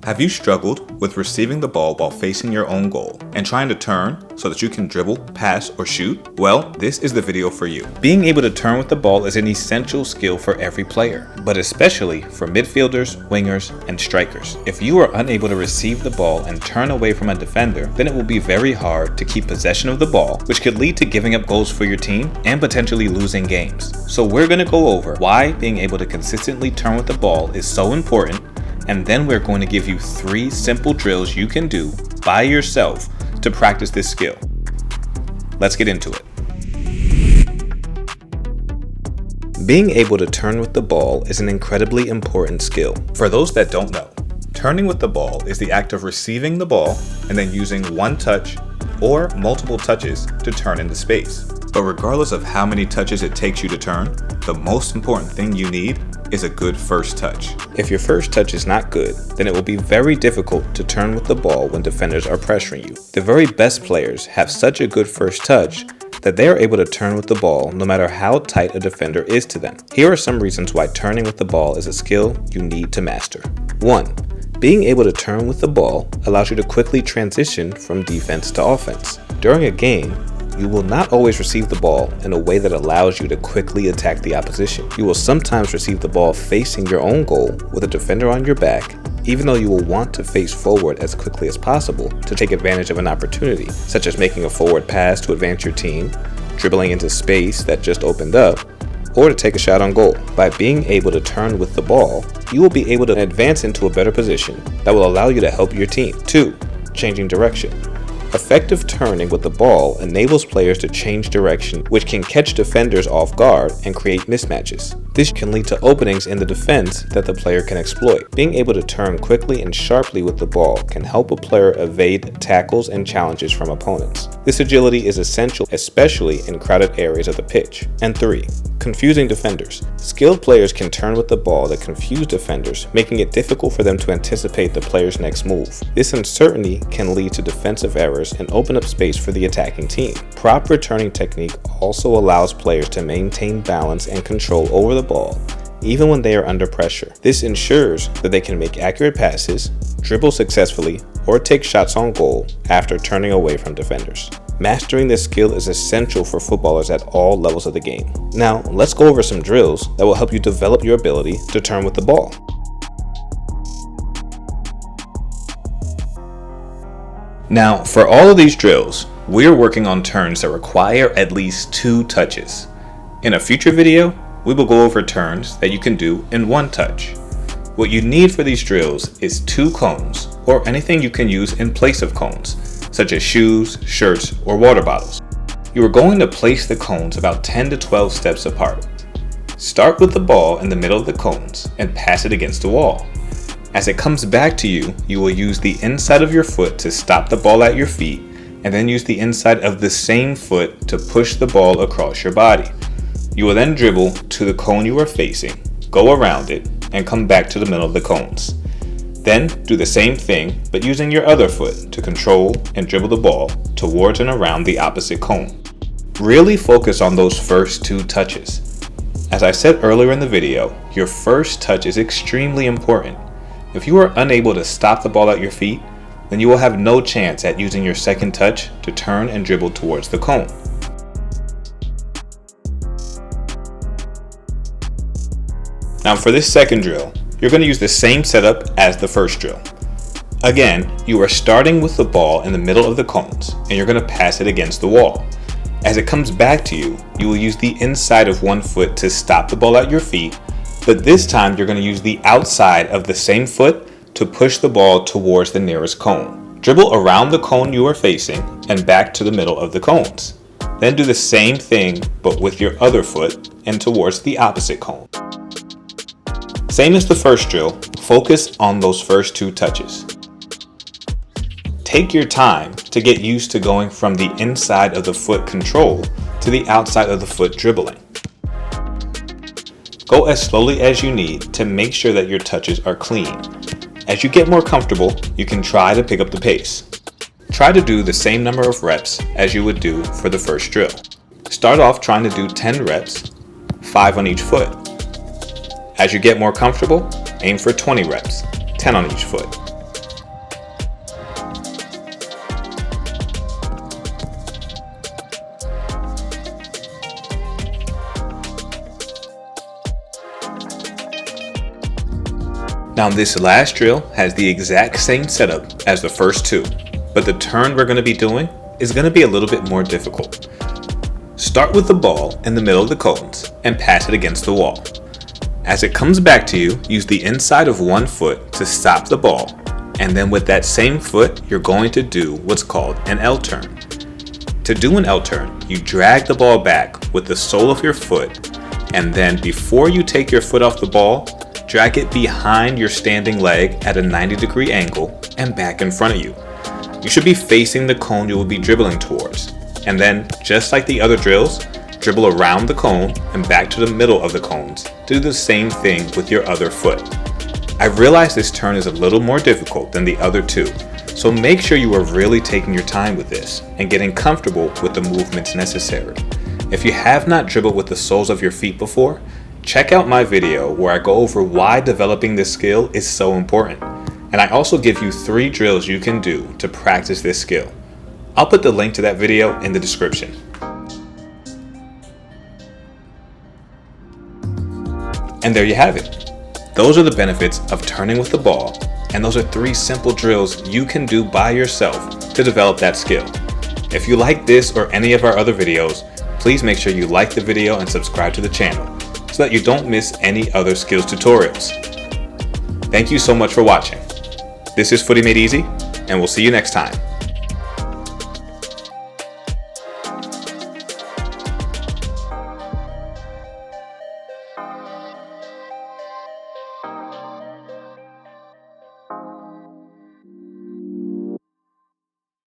Have you struggled with receiving the ball while facing your own goal and trying to turn so that you can dribble, pass, or shoot? Well, this is the video for you. Being able to turn with the ball is an essential skill for every player, but especially for midfielders, wingers, and strikers. If you are unable to receive the ball and turn away from a defender, then it will be very hard to keep possession of the ball, which could lead to giving up goals for your team and potentially losing games. So we're going to go over why being able to consistently turn with the ball is so important, and then we're going to give you 3 simple drills you can do by yourself to practice this skill. Let's get into it. Being able to turn with the ball is an incredibly important skill. For those that don't know, turning with the ball is the act of receiving the ball and then using one touch or multiple touches to turn into space. But regardless of how many touches it takes you to turn, the most important thing you need is a good first touch. If your first touch is not good, then it will be very difficult to turn with the ball when defenders are pressuring you. The very best players have such a good first touch that they are able to turn with the ball no matter how tight a defender is to them. Here are some reasons why turning with the ball is a skill you need to master. 1. Being able to turn with the ball allows you to quickly transition from defense to offense. During a game, you will not always receive the ball in a way that allows you to quickly attack the opposition. You will sometimes receive the ball facing your own goal with a defender on your back, even though you will want to face forward as quickly as possible to take advantage of an opportunity, such as making a forward pass to advance your team, dribbling into space that just opened up, or to take a shot on goal. By being able to turn with the ball, you will be able to advance into a better position that will allow you to help your team. 2. Changing direction. Effective turning with the ball enables players to change direction, which can catch defenders off guard and create mismatches. This can lead to openings in the defense that the player can exploit. Being able to turn quickly and sharply with the ball can help a player evade tackles and challenges from opponents. This agility is essential, especially in crowded areas of the pitch. And 3. Confusing defenders. Skilled players can turn with the ball to confuse defenders, making it difficult for them to anticipate the player's next move. This uncertainty can lead to defensive errors and open up space for the attacking team. Proper turning technique also allows players to maintain balance and control over the ball, even when they are under pressure. This ensures that they can make accurate passes, dribble successfully, or take shots on goal after turning away from defenders. Mastering this skill is essential for footballers at all levels of the game. Now, let's go over some drills that will help you develop your ability to turn with the ball. Now, for all of these drills, we're working on turns that require at least 2 touches. In a future video, we will go over turns that you can do in 1 touch. What you need for these drills is 2 cones or anything you can use in place of cones, such as shoes, shirts, or water bottles. You are going to place the cones about 10 to 12 steps apart. Start with the ball in the middle of the cones and pass it against the wall. As it comes back to you, you will use the inside of your foot to stop the ball at your feet, and then use the inside of the same foot to push the ball across your body. You will then dribble to the cone you are facing, go around it, and come back to the middle of the cones. Then do the same thing, but using your other foot to control and dribble the ball towards and around the opposite cone. Really focus on those first 2 touches. As I said earlier in the video, your first touch is extremely important. If you are unable to stop the ball at your feet, then you will have no chance at using your second touch to turn and dribble towards the cone. Now for this second drill, you're going to use the same setup as the first drill. Again, you are starting with the ball in the middle of the cones, and you're going to pass it against the wall. As it comes back to you, you will use the inside of one foot to stop the ball at your feet, but this time you're going to use the outside of the same foot to push the ball towards the nearest cone. Dribble around the cone you are facing and back to the middle of the cones. Then do the same thing but with your other foot and towards the opposite cone. Same as the first drill, focus on those first 2 touches. Take your time to get used to going from the inside of the foot control to the outside of the foot dribbling. Go as slowly as you need to make sure that your touches are clean. As you get more comfortable, you can try to pick up the pace. Try to do the same number of reps as you would do for the first drill. Start off trying to do 10 reps, 5 on each foot. As you get more comfortable, aim for 20 reps, 10 on each foot. Now this last drill has the exact same setup as the first two, but the turn we're going to be doing is going to be a little bit more difficult. Start with the ball in the middle of the cones and pass it against the wall. As it comes back to you, use the inside of one foot to stop the ball, and then with that same foot, you're going to do what's called an L turn. To do an L turn, you drag the ball back with the sole of your foot, and then before you take your foot off the ball, drag it behind your standing leg at a 90-degree angle and back in front of you. You should be facing the cone you will be dribbling towards. And then, just like the other drills, dribble around the cone and back to the middle of the cones. Do the same thing with your other foot. I realize this turn is a little more difficult than the other two, so make sure you are really taking your time with this and getting comfortable with the movements necessary. If you have not dribbled with the soles of your feet before, check out my video where I go over why developing this skill is so important. And I also give you 3 drills you can do to practice this skill. I'll put the link to that video in the description. And there you have it. Those are the benefits of turning with the ball, and those are 3 simple drills you can do by yourself to develop that skill. If you like this or any of our other videos, please make sure you like the video and subscribe to the channel so that you don't miss any other skills tutorials. Thank you so much for watching. This is Footy Made Easy, and we'll see you next time.